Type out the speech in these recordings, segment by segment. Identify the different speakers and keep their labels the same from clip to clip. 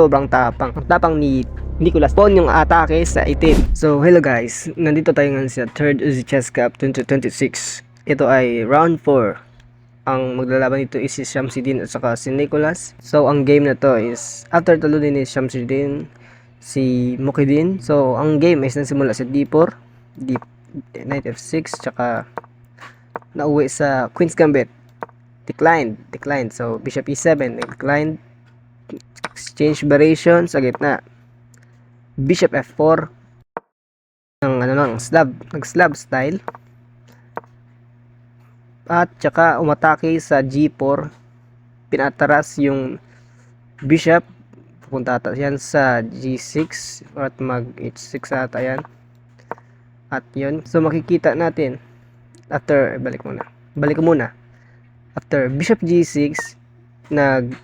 Speaker 1: Sobrang tapang. Ang tapang ni Nicolas Pawn yung atake sa itim. So, hello guys. Nandito tayo ngayon sa 3rd Uzi Chess Cup 2026. Ito ay round 4. Ang maglalaban dito is si Shamsidin at saka si Nicolas. So, ang game na to is after talunin ni Shamsidin si Mukidin. So, ang game is nagsimula sa D4, Knight F6, tsaka nauwi sa Queen's Gambit. Declined. So, Bishop E7, declined. Exchange variation sa gitna. Bishop F4 ng nag-slab style. At tsaka umatake sa G4. Pinataras yung bishop. Pupunta ata yan sa G6 at mag H6 ata yan. At yun. So makikita natin after, balik ko muna. After Bishop G6, nag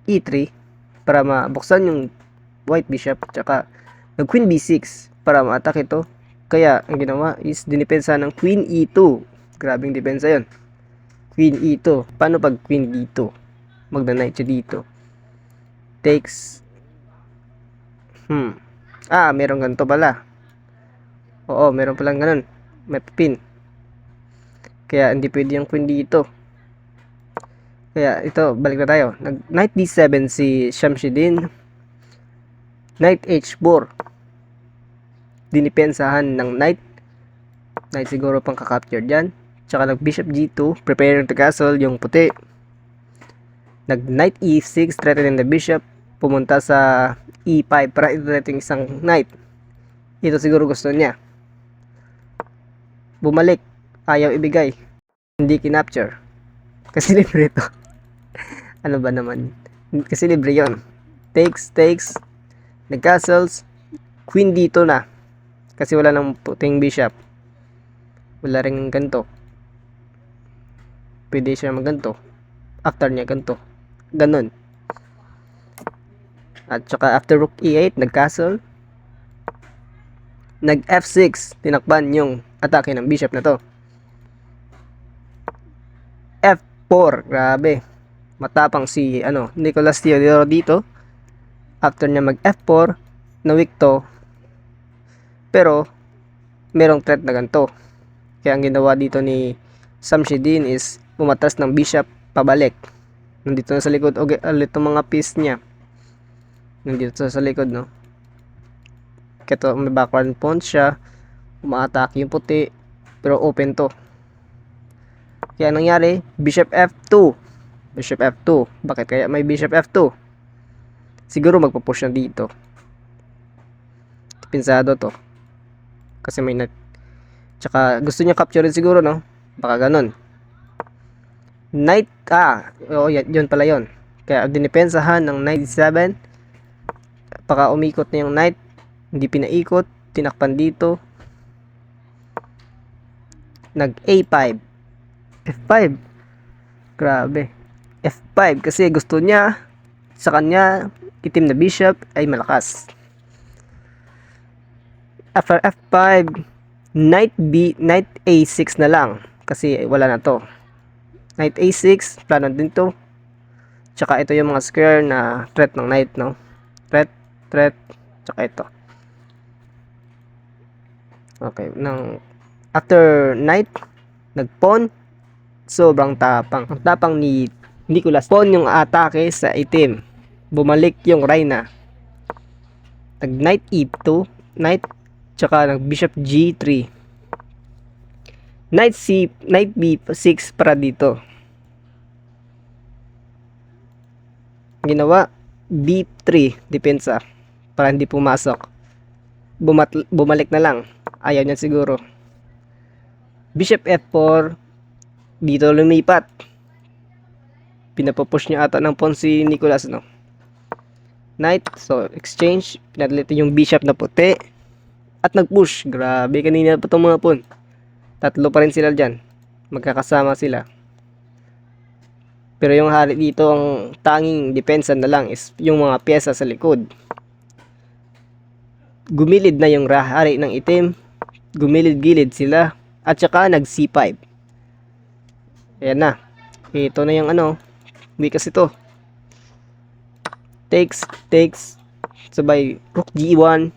Speaker 1: E3 para mabuksan yung white bishop, tsaka nag Queen B6 para ma-attack ito. Kaya ang ginawa is dinipensa ng Queen E2. Grabing depensa yun. Queen E2. Paano pag Queen D2? Magna-knight siya dito. Takes. Meron ganito pala. Oo, meron palang ganun. May pin. Kaya hindi pwede yung Queen dito. Kaya ito, balik na tayo. Knight D7 si Shamsidin. Knight H4. Dinipensahan ng knight. Knight siguro pang kakapture dyan. Tsaka nag Bishop G2. Preparing to castle yung puti. Nag Knight E6. Threatening the bishop. Pumunta sa E5 para i-threatening isang knight. Ito siguro gusto niya. Bumalik. Ayaw ibigay. Hindi kinapture. Kasi libre ito. Ano ba naman? Kasi libre yun. Takes. Nag-castles. Queen dito na. Kasi wala nang puting bishop. Wala rin ganito. Pwede siya magganto. After niya ganito. Ganon. At saka after rook E8, nag-castle. Nag-F6. Tinakban yung atake ng bishop na to. F4. Grabe. Matapang si Nicolas Teodoro dito. After niya mag F4, na-weak to. Pero merong threat na ganito. Kaya ang ginawa dito ni Shamsidin is pumatras ng bishop pabalik. Nandito na sa likod itong mga piece niya. Nandito sa likod, no. Kaya may backward pawn siya. Umaatake yung puti. Pero open to. Kaya nangyari, Bishop F2. Bakit kaya may Bishop F2? Siguro magpapush na dito. Pinsado to. Kasi may knight. Tsaka gusto niya capture siguro, no? Baka ganun. Knight, yun pala yun. Kaya dinipensahan ng knight 7. Baka umikot na yung knight. Hindi pinaikot. Tinakpan dito. Nag A5. F5. Grabe. F5 kasi gusto niya sa kanya itim na bishop ay malakas. After F5, Knight A6 na lang kasi wala na to. Knight A6, plano din to. Tsaka ito yung mga square na threat ng knight, no? Threat, tsaka ito. Okay, after knight, nag-pawn. Sobrang tapang. Ang tapang ni Nicolas Pawn yung atake sa itim. Bumalik yung Reyna. Nag Knight E2, tsaka nag Bishop G3. Knight B6 para dito. Ginawa B3 depensa para hindi pumasok. Bumalik na lang. Ayaw niya siguro. Bishop F4. Dito lumipat. Pinapupush niya ata ng pawn si Nicolas, no? Knight. So, exchange. Pinadalito yung bishop na puti. At nag-push. Grabe, kanina pa itong mga pawn. Tatlo pa rin sila dyan. Magkakasama sila. Pero yung hari dito, ang tanging depensa na lang is yung mga pyesa sa likod. Gumilid na yung hari ng itim. Gumilid-gilid sila. At saka nag-C5. Ayan na. Ito na yung weakness ito. Takes. Sabay, rook g1,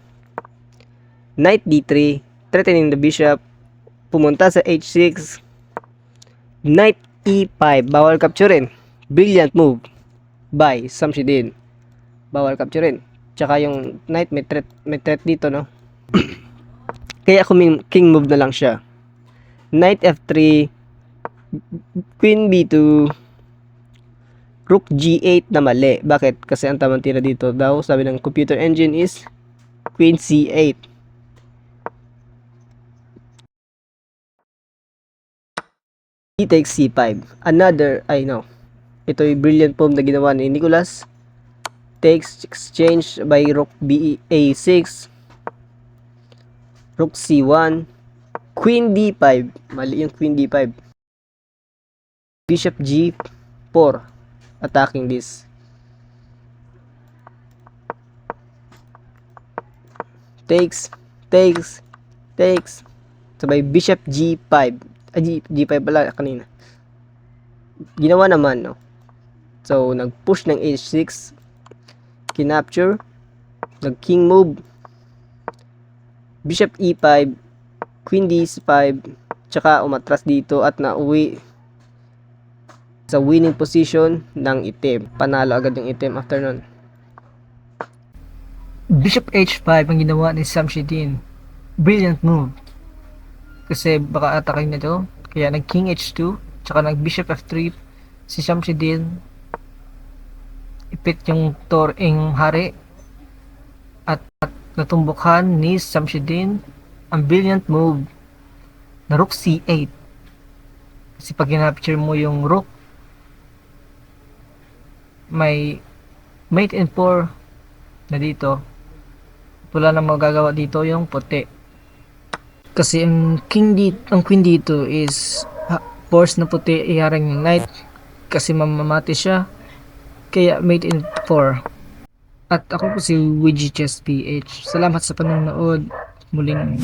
Speaker 1: knight d3, threatening the bishop, pumunta sa h6, knight e5, bawal capturein. Brilliant move by Samsidin. Bawal capturein. Tsaka yung knight may threat dito, no? Kaya king move na lang siya. Knight f3, queen b2, rook g8 na mali. Bakit? Kasi ang tamang tira dito daw, sabi ng computer engine is queen c8. He takes c5. Ito yung brilliant move na ginawa ni Nicolas. Takes exchange by rook a6, rook c1, queen d5. Mali yung queen d5. Bishop g4. Attacking this. Takes. Sabay bishop g5. G5 pala kanina. Ginawa naman, no? So, nag-push ng h6. Kinapture. Nag-king move. Bishop e5. Queen d5. Tsaka umatras dito at nauwi sa winning position ng itim. Panalo agad yung itim after nun.
Speaker 2: Bishop h5 ang ginawa ni Samsidin. Brilliant move. Kasi baka atakin niya to. Kaya nag king h2. Tsaka nag bishop f3. Si Samsidin ipit yung toring hari. At natumbukhan ni Samsidin ang brilliant move na rook c8. Kasi pag ginapture mo yung rook, may mate in 4 na dito. Wala na magagawa dito yung puti. Kasi ang queen dito is force na puti iharang yung knight kasi mamamati siya. Kaya mate in 4. At ako po si Wiggy Chess PH. Salamat sa panonood. Muling